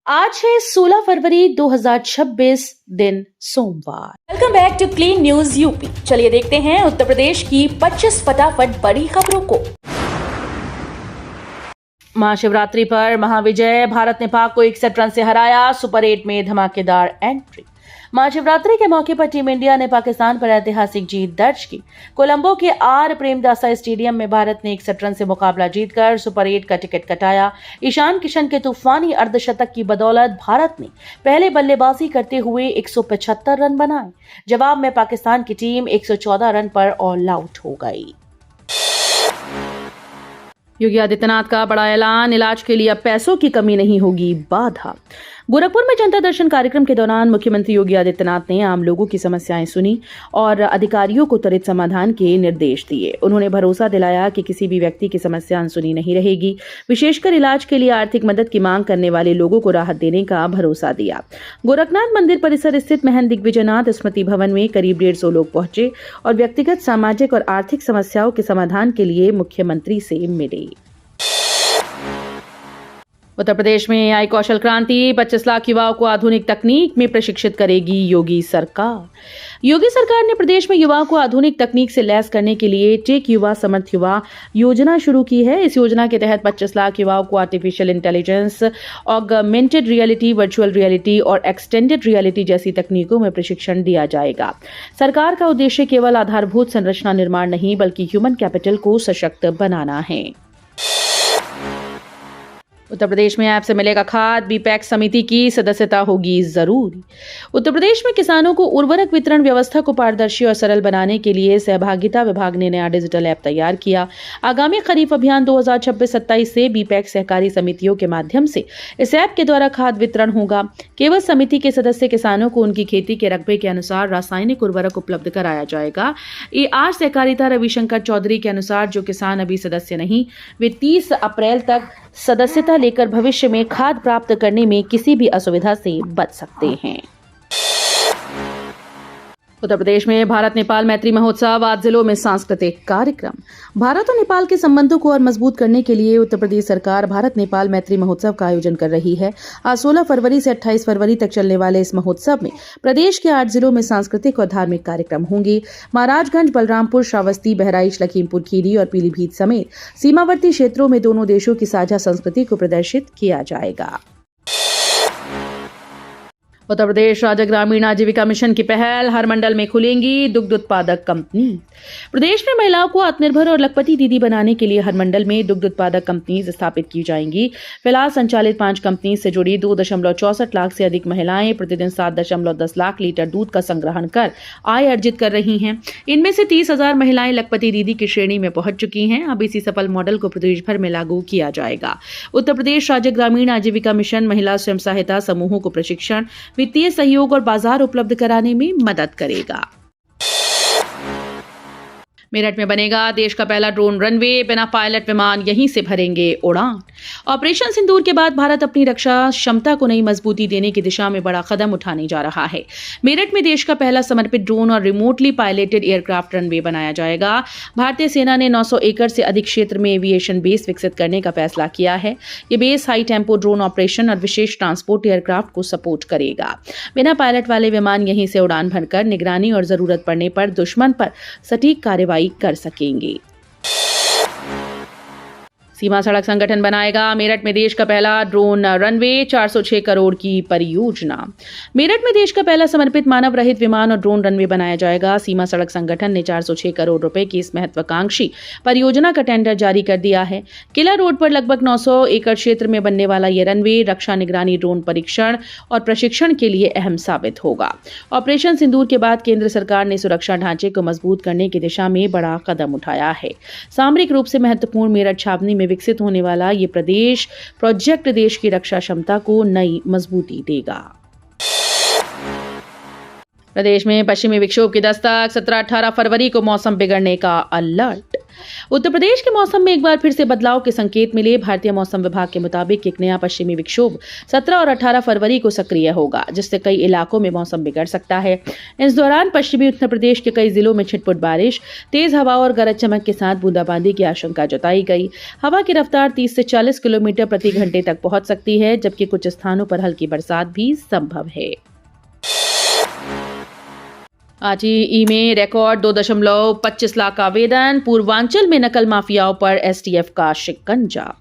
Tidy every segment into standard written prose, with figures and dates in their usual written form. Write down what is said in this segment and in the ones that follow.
आज है 16 फरवरी 2026 दिन सोमवार। Welcome back to clean news UP. चलिए देखते हैं उत्तर प्रदेश की 25 फटाफट बड़ी खबरों को। महाशिवरात्रि पर महाविजय, भारत ने पाक को 61 रन से हराया, सुपर 8 में धमाकेदार एंट्री। महाशिवरात्रि के मौके पर टीम इंडिया ने पाकिस्तान पर ऐतिहासिक जीत दर्ज की। कोलंबो के आर प्रेमदासा स्टेडियम में भारत ने 61 रन से मुकाबला जीतकर सुपर 8 का टिकट कटाया। ईशान किशन के तूफानी अर्धशतक की बदौलत भारत ने पहले बल्लेबाजी करते हुए 175 रन बनाए। जवाब में पाकिस्तान की टीम 114 रन पर ऑल आउट हो गई। योगी आदित्यनाथ का बड़ा ऐलान, इलाज के लिए अब पैसों की कमी नहीं होगी बाधा। गोरखपुर में जनता दर्शन कार्यक्रम के दौरान मुख्यमंत्री योगी आदित्यनाथ ने आम लोगों की समस्याएं सुनी और अधिकारियों को त्वरित समाधान के निर्देश दिए। उन्होंने भरोसा दिलाया कि किसी भी व्यक्ति की समस्या अनसुनी नहीं रहेगी। विशेषकर इलाज के लिए आर्थिक मदद की मांग करने वाले लोगों को राहत देने का भरोसा दिया। गोरखनाथ मंदिर परिसर स्थित महंत दिग्विजयनाथ स्मृति भवन में करीब 150 लोग पहुंचे और व्यक्तिगत, सामाजिक और आर्थिक समस्याओं के समाधान के लिए मुख्यमंत्री से मिले। उत्तर प्रदेश में आई कौशल क्रांति, 25 लाख युवाओं को आधुनिक तकनीक में प्रशिक्षित करेगी योगी सरकार। योगी सरकार ने प्रदेश में युवाओं को आधुनिक तकनीक से लैस करने के लिए टेक युवा समर्थ युवा योजना शुरू की है। इस योजना के तहत 25 लाख युवाओं को artificial intelligence, augmented reality, virtual reality और एक्सटेंडेड रियलिटी जैसी तकनीकों में प्रशिक्षण दिया जाएगा। सरकार का उद्देश्य केवल आधारभूत संरचना निर्माण नहीं बल्कि ह्यूमन कैपिटल को सशक्त बनाना है। उत्तर प्रदेश में ऐप से मिलेगा खाद, बीपैक्स समिति की सदस्यता होगी जरूरी। उत्तर प्रदेश में किसानों को उर्वरक वितरण व्यवस्था को पारदर्शी और सरल बनाने के लिए सहभागिता विभाग ने नया डिजिटल ऐप तैयार किया। आगामी खरीफ अभियान 2026-27 से बीपैक्स सहकारी समितियों के माध्यम से इस ऐप के द्वारा खाद वितरण होगा। केवल समिति के सदस्य किसानों को उनकी खेती के रकबे के अनुसार रासायनिक उर्वरक उपलब्ध कराया जाएगा। AR सहकारिता रविशंकर चौधरी के अनुसार जो किसान अभी सदस्य नहीं, वे 30 अप्रैल तक सदस्यता लेकर भविष्य में खाद प्राप्त करने में किसी भी असुविधा से बच सकते हैं। उत्तर प्रदेश में भारत नेपाल मैत्री महोत्सव, 8 जिलों में सांस्कृतिक कार्यक्रम। भारत और नेपाल के संबंधों को और मजबूत करने के लिए उत्तर प्रदेश सरकार भारत नेपाल मैत्री महोत्सव का आयोजन कर रही है। आज 16 फरवरी से 28 फरवरी तक चलने वाले इस महोत्सव में प्रदेश के 8 जिलों में सांस्कृतिक और धार्मिक कार्यक्रम होंगे। महाराजगंज, बलरामपुर, श्रावस्ती, बहराइच, लखीमपुर खीरी और पीलीभीत समेत सीमावर्ती क्षेत्रों में दोनों देशों की साझा संस्कृति को प्रदर्शित किया जाएगा। उत्तर प्रदेश राज्य ग्रामीण आजीविका मिशन की पहल, हर मंडल में खुलेंगी दुग्ध उत्पादक कंपनी। प्रदेश में महिलाओं को आत्मनिर्भर और लखपति दीदी बनाने के लिए हर मंडल में दुग्ध उत्पादक कंपनी स्थापित की जाएंगी। फिलहाल संचालित 5 कंपनी से जुड़ी 2.64 लाख से अधिक महिलाएं प्रतिदिन 7.10 लाख लीटर दूध का संग्रहण कर आय अर्जित कर रही हैं। इनमें से 30,000 महिलाएं लखपति दीदी की श्रेणी में पहुंच चुकी हैं। अब इसी सफल मॉडल को प्रदेश भर में लागू किया जाएगा। उत्तर प्रदेश राज्य ग्रामीण आजीविका मिशन महिला स्वयं सहायता समूहों को प्रशिक्षण, वित्तीय सहयोग और बाजार उपलब्ध कराने में मदद करेगा। मेरठ में बनेगा देश का पहला ड्रोन रनवे, बिना पायलट विमान यहीं से भरेंगे उड़ान। ऑपरेशन सिंदूर के बाद भारत अपनी रक्षा क्षमता को नई मजबूती देने की दिशा में बड़ा कदम उठाने जा रहा है। मेरठ में देश का पहला समर्पित ड्रोन और रिमोटली पायलटेड एयरक्राफ्ट रनवे बनाया जाएगा। भारतीय सेना ने 900 एकड़ से अधिक क्षेत्र में एविएशन बेस विकसित करने का फैसला किया है। ये base high tempo drone operation और विशेष ट्रांसपोर्ट एयरक्राफ्ट को सपोर्ट करेगा। बिना पायलट वाले विमान यहीं से उड़ान भरकर निगरानी और जरूरत पड़ने पर दुश्मन पर सटीक कार्रवाई कर सकेंगे। सीमा सड़क संगठन बनाएगा मेरठ में देश का पहला ड्रोन रनवे, 406 करोड़ की परियोजना। मेरठ में देश का पहला समर्पित मानव रहित विमान और ड्रोन रनवे बनाया जाएगा। सीमा सड़क संगठन ने 406 करोड़ रुपए की इस महत्वाकांक्षी परियोजना का टेंडर जारी कर दिया है। किला रोड पर लगभग 900 एकड़ क्षेत्र में बनने वाला यह रनवे रक्षा, निगरानी, ड्रोन परीक्षण और प्रशिक्षण के लिए अहम साबित होगा। ऑपरेशन सिंदूर के बाद केंद्र सरकार ने सुरक्षा ढांचे को मजबूत करने की दिशा में बड़ा कदम उठाया है। सामरिक रूप से महत्वपूर्ण मेरठ छावनी में विकसित होने वाला ये प्रदेश प्रोजेक्ट देश की रक्षा क्षमता को नई मजबूती देगा। प्रदेश में पश्चिमी विक्षोभ की दस्तक, 17-18 फरवरी को मौसम बिगड़ने का अलर्ट। उत्तर प्रदेश के मौसम में एक बार फिर से बदलाव के संकेत मिले। भारतीय मौसम विभाग के मुताबिक एक नया पश्चिमी विक्षोभ 17 और 18 फरवरी को सक्रिय होगा, जिससे कई इलाकों में मौसम बिगड़ सकता है। इस दौरान पश्चिमी उत्तर प्रदेश के कई जिलों में छिटपुट बारिश, तेज हवा और गरज चमक के साथ बूंदाबांदी की आशंका जताई गई। हवा की रफ्तार 30 से 40 किलोमीटर प्रति घंटे तक पहुंच सकती है, जबकि कुछ स्थानों पर हल्की बरसात भी संभव है। आज ई में रिकॉर्ड 2.25 लाख आवेदन। पूर्वांचल में नकल माफियाओं पर एसटीएफ का शिकंजा।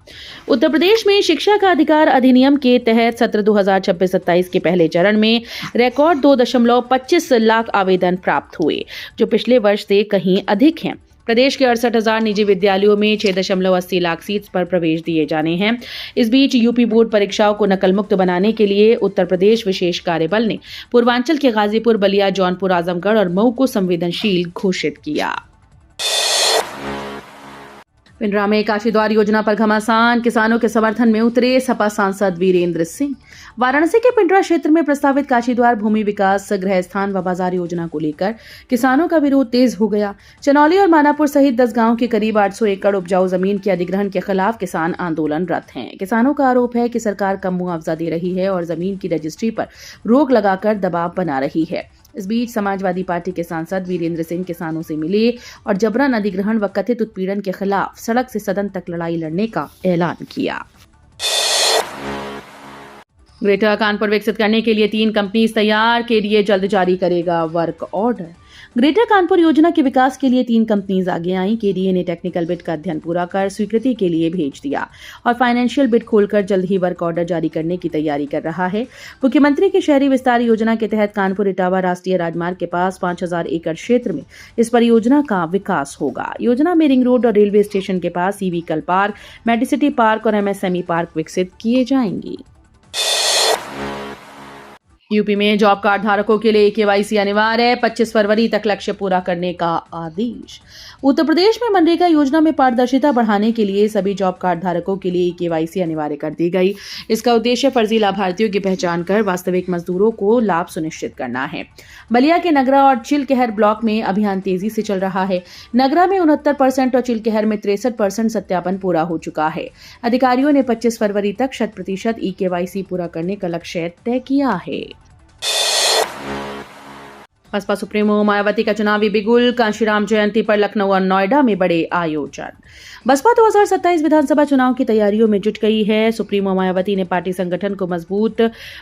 उत्तर प्रदेश में शिक्षा का अधिकार अधिनियम के तहत सत्र 2026-27 के पहले चरण में रिकॉर्ड 2.25 लाख आवेदन प्राप्त हुए, जो पिछले वर्ष से कहीं अधिक हैं। प्रदेश के 68,000 निजी विद्यालयों में 6.80 लाख सीट्स पर प्रवेश दिए जाने हैं। इस बीच यूपी बोर्ड परीक्षाओं को नकल मुक्त बनाने के लिए उत्तर प्रदेश विशेष कार्यबल ने पूर्वांचल के गाजीपुर, बलिया, जौनपुर, आजमगढ़ और मऊ को संवेदनशील घोषित किया। पिंडरा में काशीद्वार योजना पर घमासान, किसानों के समर्थन में उतरे सपा सांसद वीरेंद्र सिंह। वाराणसी के पिंडरा क्षेत्र में प्रस्तावित काशीद्वार भूमि विकास, गृह स्थान व बाजार योजना को लेकर किसानों का विरोध तेज हो गया। चनौली और मानापुर सहित 10 गांव के करीब 800 एकड़ उपजाऊ जमीन के अधिग्रहण के खिलाफ किसान आंदोलनरत हैं। किसानों का आरोप है कि सरकार कम मुआवजा दे रही है और जमीन की रजिस्ट्री पर रोक लगाकर दबाव बना रही है। इस बीच समाजवादी पार्टी के सांसद वीरेंद्र सिंह किसानों से मिले और जबरन अधिग्रहण व कथित उत्पीड़न के खिलाफ सड़क से सदन तक लड़ाई लड़ने का ऐलान किया। ग्रेटर कानपुर विकसित करने के लिए 3 कंपनीज तैयार, केडीए जल्द जारी करेगा वर्क ऑर्डर। ग्रेटर कानपुर योजना के विकास के लिए 3 कंपनीज आगे आई। केडीए ने टेक्निकल बिड का अध्ययन पूरा कर स्वीकृति के लिए भेज दिया और फाइनेंशियल बिड खोलकर जल्द ही वर्क ऑर्डर जारी करने की तैयारी कर रहा है। मुख्यमंत्री की शहरी विस्तार योजना के तहत कानपुर इटावा राष्ट्रीय राजमार्ग के पास 5,000 एकड़ क्षेत्र में इस परियोजना का विकास होगा। योजना में रिंग रोड और रेलवे स्टेशन के पास ई-व्हीकल पार्क, मेडिसिटी पार्क और एमएसएमई पार्क विकसित किए जाएंगे। यूपी में जॉब कार्ड धारकों के लिए केवाईसी अनिवार्य, 25 फरवरी तक लक्ष्य पूरा करने का आदेश। उत्तर प्रदेश में मनरेगा योजना में पारदर्शिता बढ़ाने के लिए सभी जॉब कार्ड धारकों के लिए केवाईसी अनिवार्य कर दी गई। इसका उद्देश्य फर्जी लाभार्थियों की पहचान कर वास्तविक मजदूरों को लाभ सुनिश्चित करना है। बलिया के नगरा और चिलकहर ब्लॉक में अभियान तेजी से चल रहा है। नगरा में 69% और चिलकहर में 63% सत्यापन पूरा हो चुका है। अधिकारियों ने 25 फरवरी तक 100% ई-केवाईसी पूरा करने का लक्ष्य तय किया है। बसपा सुप्रीमो मायावती का चुनावी बिगुल, कांशीराम जयंती पर लखनऊ और नोएडा में बड़े आयोजन। बसपा 2027 विधानसभा चुनाव की तैयारियों में जुट गई है। सुप्रीमो मायावती ने पार्टी संगठन को मजबूत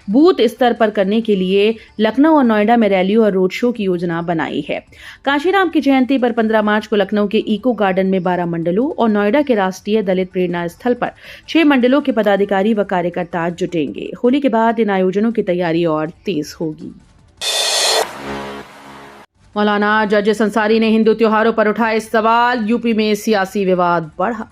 बूथ स्तर पर करने के लिए लखनऊ और नोएडा में रैलियों और रोड शो की योजना बनाई है। कांशीराम की जयंती पर 15 मार्च को लखनऊ के इको गार्डन में 12 मंडलों और नोएडा के राष्ट्रीय दलित प्रेरणा स्थल पर 6 मंडलों के पदाधिकारी व कार्यकर्ता जुटेंगे। होली के बाद इन आयोजनों की तैयारी और तेज होगी। मौलाना जर्जिस अंसारी ने हिंदू त्योहारों पर उठाए सवाल, यूपी में सियासी विवाद बढ़ा।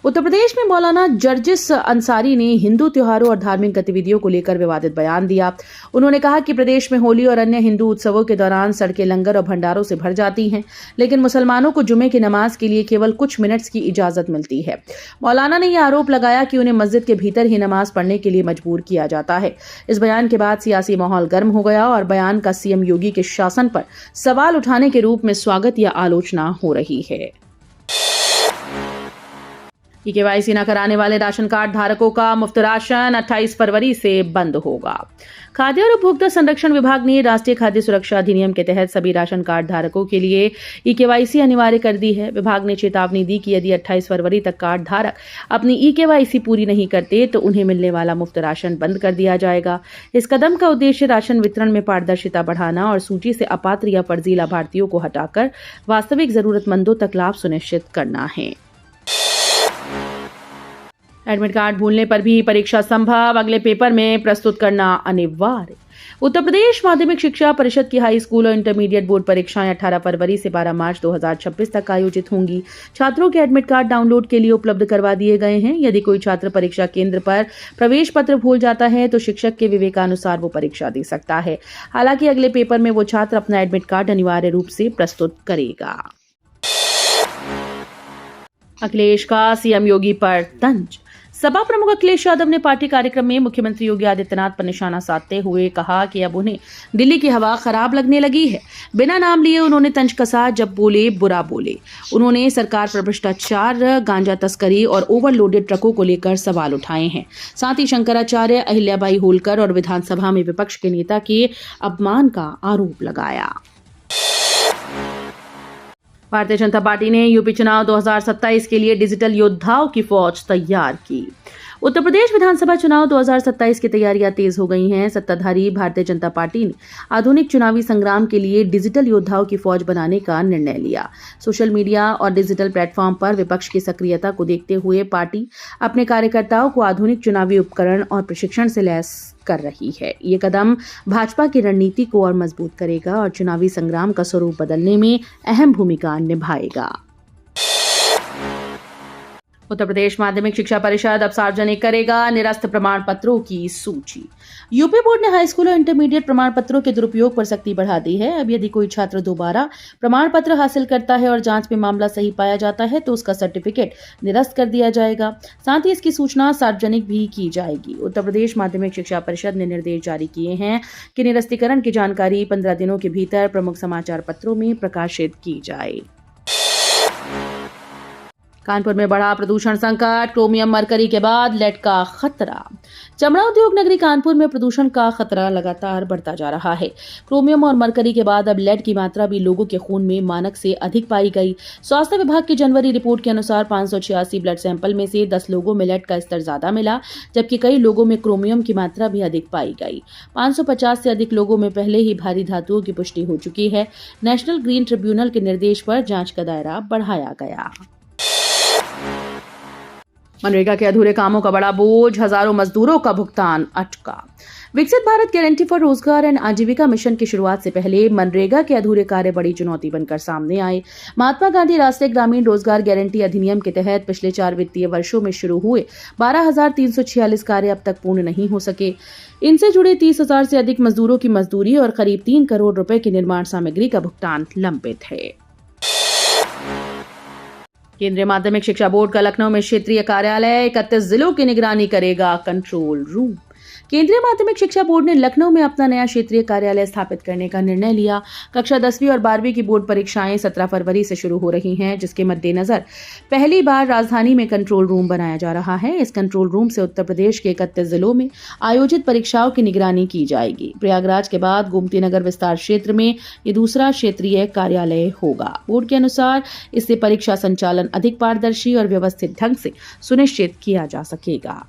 उत्तर प्रदेश में मौलाना जर्जिस अंसारी ने हिंदू त्योहारों और धार्मिक गतिविधियों को लेकर विवादित बयान दिया। उन्होंने कहा कि प्रदेश में होली और अन्य हिंदू उत्सवों के दौरान सड़कें लंगर और भंडारों से भर जाती हैं, लेकिन मुसलमानों को जुमे की नमाज के लिए केवल कुछ मिनट्स की इजाजत मिलती है। मौलाना ने यह आरोप लगाया कि उन्हें मस्जिद के भीतर ही नमाज पढ़ने के लिए मजबूर किया जाता है। इस बयान के बाद सियासी माहौल गर्म हो गया और बयान का सीएम योगी के शासन पर सवाल उठाने के रूप में स्वागत या आलोचना हो रही है। केवाईसी न कराने वाले राशन कार्ड धारकों का मुफ्त राशन 28 फरवरी से बंद होगा। खाद्य और उपभोक्ता संरक्षण विभाग ने राष्ट्रीय खाद्य सुरक्षा अधिनियम के तहत सभी राशन कार्ड धारकों के लिए ई-केवाईसी अनिवार्य कर दी है। विभाग ने चेतावनी दी कि यदि 28 फरवरी तक कार्ड धारक अपनी ई-केवाईसी पूरी नहीं करते तो उन्हें मिलने वाला मुफ्त राशन बंद कर दिया जाएगा। इस कदम का उद्देश्य राशन वितरण में पारदर्शिता बढ़ाना और सूची से अपात्र या फर्जी लाभार्थियों को हटाकर वास्तविक जरूरतमंदों तक लाभ सुनिश्चित करना है। एडमिट कार्ड भूलने पर भी परीक्षा संभव, अगले पेपर में प्रस्तुत करना अनिवार्य। उत्तर प्रदेश माध्यमिक शिक्षा परिषद की हाई स्कूल और इंटरमीडिएट बोर्ड परीक्षाएं 18 फरवरी से 12 मार्च 2026 तक आयोजित होंगी। छात्रों के एडमिट कार्ड डाउनलोड के लिए उपलब्ध करवा दिए गए हैं। यदि कोई छात्र परीक्षा केंद्र पर प्रवेश पत्र भूल जाता है तो शिक्षक के विवेकानुसार वो परीक्षा दे सकता है। हालांकि अगले पेपर में वो छात्र अपना एडमिट कार्ड अनिवार्य रूप से प्रस्तुत करेगा। अखिलेश का सीएम योगी पर तंज, सपा प्रमुख अखिलेश यादव ने पार्टी कार्यक्रम में मुख्यमंत्री योगी आदित्यनाथ पर निशाना साधते हुए कहा कि अब उन्हें दिल्ली की हवा खराब लगने लगी है। बिना नाम लिए उन्होंने तंज कसा, जब बोले बुरा बोले। उन्होंने सरकार पर भ्रष्टाचार, गांजा तस्करी और ओवरलोडेड ट्रकों को लेकर सवाल उठाए हैं। साथ ही शंकराचार्य, अहिल्याबाई होलकर और विधानसभा में विपक्ष के नेता के अपमान का आरोप लगाया। भारतीय जनता पार्टी ने यूपी चुनाव 2027 के लिए डिजिटल योद्धाओं की फौज तैयार की। उत्तर प्रदेश विधानसभा चुनाव 2027 की तैयारियां तेज हो गई हैं। सत्ताधारी भारतीय जनता पार्टी ने आधुनिक चुनावी संग्राम के लिए डिजिटल योद्धाओं की फौज बनाने का निर्णय लिया। सोशल मीडिया और डिजिटल प्लेटफॉर्म पर विपक्ष की सक्रियता को देखते हुए पार्टी अपने कार्यकर्ताओं को आधुनिक चुनावी उपकरण और प्रशिक्षण से लैस कर रही है। ये कदम भाजपा की रणनीति को और मजबूत करेगा और चुनावी संग्राम का स्वरूप बदलने में अहम भूमिका निभाएगा। उत्तर प्रदेश माध्यमिक शिक्षा परिषद अब सार्वजनिक करेगा निरस्त प्रमाण पत्रों की सूची। यूपी बोर्ड ने हाई स्कूल और इंटरमीडिएट प्रमाण पत्रों के दुरुपयोग पर सख्ती बढ़ा दी है। अब यदि कोई छात्र दोबारा प्रमाण पत्र हासिल करता है और जांच में मामला सही पाया जाता है तो उसका सर्टिफिकेट निरस्त कर दिया जाएगा। साथ ही इसकी सूचना सार्वजनिक भी की जाएगी। उत्तर प्रदेश माध्यमिक शिक्षा परिषद ने निर्देश जारी किए हैं कि निरस्तीकरण की जानकारी 15 दिनों के भीतर प्रमुख समाचार पत्रों में प्रकाशित की जाए। कानपुर में बढ़ा प्रदूषण संकट, क्रोमियम मरकरी के बाद लेड का खतरा। चमड़ा उद्योग नगरी कानपुर में प्रदूषण का खतरा लगातार बढ़ता जा रहा है। क्रोमियम और मरकरी के बाद अब लेड की मात्रा भी लोगों के खून में मानक से अधिक पाई गई। स्वास्थ्य विभाग की जनवरी रिपोर्ट के अनुसार 586 ब्लड सैंपल में से 10 लोगों में लेड का स्तर ज्यादा मिला, जबकि कई लोगों में क्रोमियम की मात्रा भी अधिक पाई गई। 550 से अधिक लोगों में पहले ही भारी धातुओं की पुष्टि हो चुकी है। नेशनल ग्रीन ट्रिब्यूनल के निर्देश पर जांच का दायरा बढ़ाया गया। मनरेगा के अधूरे कामों का बड़ा बोझ, हजारों मजदूरों का भुगतान अटका। विकसित भारत गारंटी फॉर रोजगार एंड आजीविका मिशन की शुरुआत से पहले मनरेगा के अधूरे कार्य बड़ी चुनौती बनकर सामने आए। महात्मा गांधी राष्ट्रीय ग्रामीण रोजगार गारंटी अधिनियम के तहत पिछले 4 वित्तीय वर्षों में शुरू हुए 12,346 कार्य अब तक पूर्ण नहीं हो सके। इनसे जुड़े 30,000 से अधिक मजदूरों की मजदूरी और करीब 3 करोड़ रुपए की निर्माण सामग्री का भुगतान लंबित है। केंद्रीय माध्यमिक शिक्षा बोर्ड का लखनऊ में क्षेत्रीय कार्यालय 31 जिलों की निगरानी करेगा कंट्रोल रूम। केंद्रीय माध्यमिक शिक्षा बोर्ड ने लखनऊ में अपना नया क्षेत्रीय कार्यालय स्थापित करने का निर्णय लिया। कक्षा 10वीं और 12वीं की बोर्ड परीक्षाएं 17 फरवरी से शुरू हो रही हैं, जिसके मद्देनजर पहली बार राजधानी में कंट्रोल रूम बनाया जा रहा है। इस कंट्रोल रूम से उत्तर प्रदेश के 31 जिलों में आयोजित परीक्षाओं की निगरानी की जाएगी। प्रयागराज के बाद गोमती नगर विस्तार क्षेत्र में ये दूसरा क्षेत्रीय कार्यालय होगा। बोर्ड के अनुसार इससे परीक्षा संचालन अधिक पारदर्शी और व्यवस्थित ढंग से सुनिश्चित किया जा सकेगा।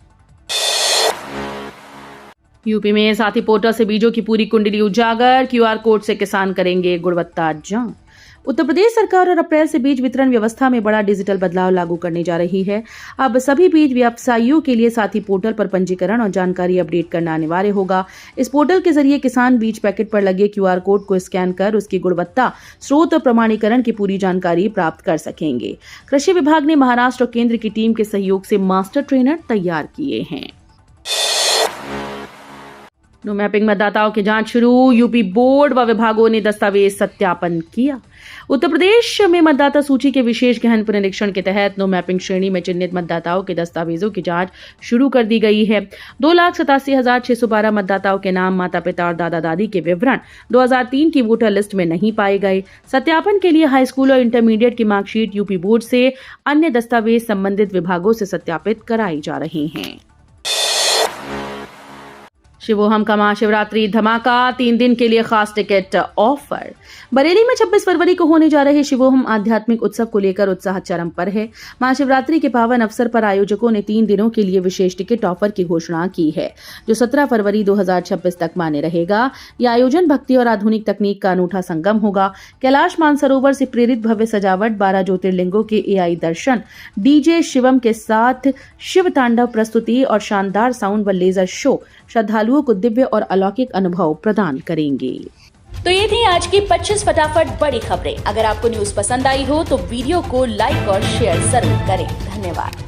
यूपी में साथी पोर्टल से बीजों की पूरी कुंडली उजागर, क्यूआर कोड से किसान करेंगे गुणवत्ता जांच। उत्तर प्रदेश सरकार और अप्रैल से बीज वितरण व्यवस्था में बड़ा डिजिटल बदलाव लागू करने जा रही है। अब सभी बीज व्यवसायियों के लिए साथी पोर्टल पर पंजीकरण और जानकारी अपडेट करना अनिवार्य होगा। इस पोर्टल के जरिए किसान बीज पैकेट पर लगे क्यूआर कोड को स्कैन कर उसकी गुणवत्ता, स्रोत और प्रमाणीकरण की पूरी जानकारी प्राप्त कर सकेंगे। कृषि विभाग ने महाराष्ट्र और केंद्र की टीम के सहयोग से मास्टर ट्रेनर तैयार किए हैं। नो मैपिंग मतदाताओं की जांच शुरू, यूपी बोर्ड व विभागों ने दस्तावेज सत्यापन किया। उत्तर प्रदेश में मतदाता सूची के विशेष गहन पुनरीक्षण के तहत नो मैपिंग श्रेणी में चिन्हित मतदाताओं के दस्तावेजों की जांच शुरू कर दी गई है। 2,87,612 मतदाताओं के नाम, माता पिता और दादा दादी के विवरण 2003 की वोटर लिस्ट में नहीं पाए गए। सत्यापन के लिए हाई स्कूल और इंटरमीडिएट की मार्कशीट यूपी बोर्ड से अन्य दस्तावेज संबंधित विभागों से सत्यापित कराई जा रहे हैं। शिवोहम का महाशिवरात्रि धमाका, 3 दिन के लिए खास टिकट ऑफर। बरेली में 26 फरवरी को होने जा रहे शिवोहम आध्यात्मिक उत्सव को लेकर उत्साह चरम पर है। महाशिवरात्रि के पावन अवसर पर आयोजकों ने 3 दिनों के लिए विशेष टिकट ऑफर की घोषणा की है, जो 17 फरवरी 2026 तक मान्य रहेगा। यह आयोजन भक्ति और आधुनिक तकनीक का अनूठा संगम होगा। कैलाश मानसरोवर से प्रेरित भव्य सजावट, 12 ज्योतिर्लिंगों के एआई दर्शन, डीजे शिवम के साथ शिव तांडव प्रस्तुति और शानदार साउंड व लेजर शो श्रद्धालुओं को दिव्य और अलौकिक अनुभव प्रदान करेंगे। तो ये थी आज की 25 फटाफट बड़ी खबरें। अगर आपको न्यूज पसंद आई हो तो वीडियो को लाइक और शेयर जरूर करें। धन्यवाद।